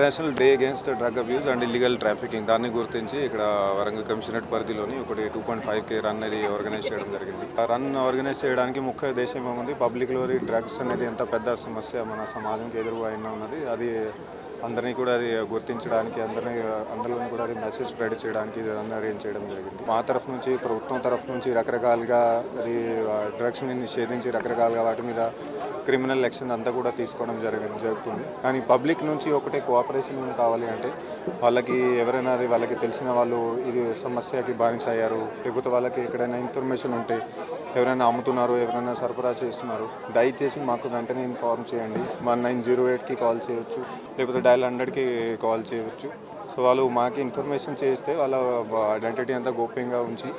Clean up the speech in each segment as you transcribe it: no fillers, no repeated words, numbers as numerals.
International day against drug abuse and illegal trafficking దాన్ని గుర్తించి ఇక్కడ వరంగల్ కమిషనరేట్ పరిధిలోని ఒకటి 2.5K రన్ అనేది ఆర్గనైజ్ చేయడం జరిగింది. ఆ రన్ ఆర్గనైజ్ చేయడానికి ముఖ్య ఉద్దేశం ఏముంది, పబ్లిక్లోని డ్రగ్స్ అనేది ఎంత పెద్ద సమస్య మన సమాజంకి ఎదురుగా అయినా ఉన్నది. అది అందరినీ కూడా అది గుర్తించడానికి అందరిలోని కూడా అది మెసేజ్ స్ప్రెడ్ చేయడానికి ఇది రన్ అరేంజ్ చేయడం జరిగింది. మా తరఫు నుంచి, ప్రభుత్వం తరఫు నుంచి రకరకాలుగా అది డ్రగ్స్ని నిషేధించి రకరకాలుగా వాటి మీద క్రిమినల్ యాక్షన్ అంతా కూడా తీసుకోవడం జరుగుతుంది. కానీ పబ్లిక్ నుంచి ఒకటే కోఆపరేషన్ కావాలి అంటే వాళ్ళకి ఎవరైనా అది వాళ్ళకి తెలిసిన వాళ్ళు ఇది సమస్యకి బానిస అయ్యారు, లేకపోతే వాళ్ళకి ఎక్కడైనా ఇన్ఫర్మేషన్ ఉంటే ఎవరైనా అమ్ముతున్నారు, ఎవరైనా సరఫరా చేస్తున్నారు, దయచేసి మాకు వెంటనే ఇన్ఫార్మ్ చేయండి. 1908కి కాల్ చేయవచ్చు, లేకపోతే డయల్ 100కి కాల్ చేయవచ్చు. సో వాళ్ళు మాకు ఇన్ఫర్మేషన్ చేస్తే వాళ్ళ ఐడెంటిటీ అంతా గోప్యంగా ఉంచి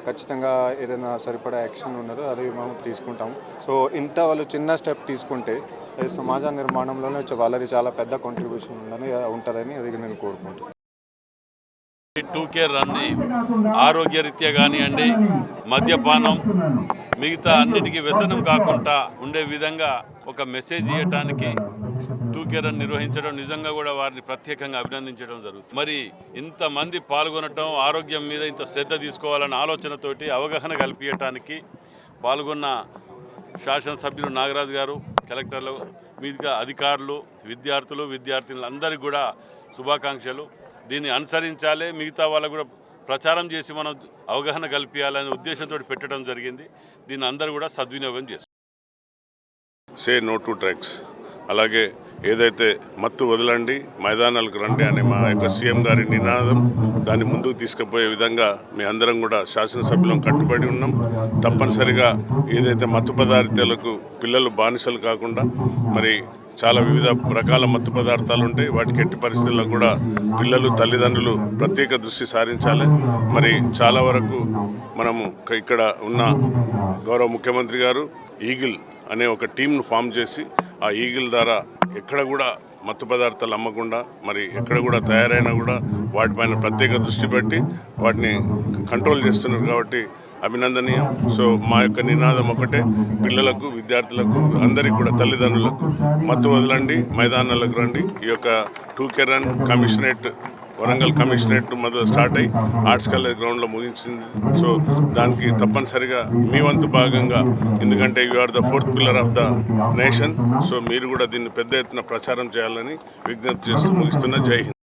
ఖచ్చితంగా ఏదైనా సరిపడా యాక్షన్ ఉన్నదో అది మేము తీసుకుంటాము. సో ఇంత వాళ్ళు చిన్న స్టెప్ తీసుకుంటే సమాజ నిర్మాణంలోనే వాళ్ళది చాలా పెద్ద కాంట్రిబ్యూషన్ ఉంటుందని అది నేను కోరుకుంటున్నాను. 2K రన్ని ఆరోగ్యరీత్యా కానివ్వండి, మద్యపానం మిగతా అన్నిటికీ వ్యసనం కాకుండా ఉండే విధంగా ఒక మెసేజ్ ఇవ్వడానికి 2K రన్ నిర్వహించడం నిజంగా కూడా వారిని ప్రత్యేకంగా అభినందించడం జరుగుతుంది. మరి ఇంతమంది పాల్గొనటం, ఆరోగ్యం మీద ఇంత శ్రద్ధ తీసుకోవాలన్న ఆలోచనతోటి అవగాహన కల్పించడానికి పాల్గొన్న శాసనసభ్యులు నాగరాజు గారు, కలెక్టర్లు, మీదుగా అధికారులు, విద్యార్థులు అందరికీ కూడా శుభాకాంక్షలు. దీన్ని అనుసరించాలి, మిగతా వాళ్ళకు కూడా ప్రచారం చేసి మనం అవగాహన కల్పించాలనే ఉద్దేశంతో పెట్టడం జరిగింది. దీన్ని అందరూ కూడా సద్వినియోగం చేస్తారు. సే నో టు డ్రగ్స్, అలాగే ఏదైతే మత్తు వదలండి మైదానాలకు రండి అనే మా యొక్క సీఎం గారి నినాదం, దాన్ని ముందుకు తీసుకుపోయే విధంగా మీ అందరం కూడా శాసనసభ్యులం కట్టుబడి ఉన్నాం. తప్పనిసరిగా ఏదైతే మత్తు పదార్థాలకు పిల్లలు బానిసలు కాకుండా మరి చాలా వివిధ రకాల మత్తు పదార్థాలు ఉంటాయి, వాటికి ఎట్టి పరిస్థితుల్లో కూడా పిల్లలు, తల్లిదండ్రులు ప్రత్యేక దృష్టి సారించాలి. మరి చాలా వరకు మనము ఇక్కడ ఉన్న గౌరవ ముఖ్యమంత్రి గారు ఈగిల్ అనే ఒక టీంను ఫామ్ చేసి ఆ ఈగిల్ ద్వారా ఎక్కడ కూడా మత్తు పదార్థాలు అమ్మకుండా, మరి ఎక్కడ కూడా తయారైనా కూడా వాటిపైన ప్రత్యేక దృష్టి పెట్టి వాటిని కంట్రోల్ చేస్తున్నారు కాబట్టి అభినందనీయం. సో మా యొక్క నినాదం ఒకటే, పిల్లలకు, విద్యార్థులకు, అందరికీ కూడా, తల్లిదండ్రులకు మత్తు వదలండి, మైదానాలకు రండి. ఈ యొక్క 2K run commissionerate, Warangal commissionerate మొదలు స్టార్ట్ అయ్యి ఆర్ట్స్ కాలేజ్ గ్రౌండ్లో ముగించింది. సో దానికి తప్పనిసరిగా మీ వంతు భాగంగా, ఎందుకంటే you are the 4th pillar of the nation. So మీరు కూడా దీన్ని పెద్ద ఎత్తున ప్రచారం చేయాలని విజ్ఞప్తి చేస్తూ ముగిస్తున్న. జై హింద్.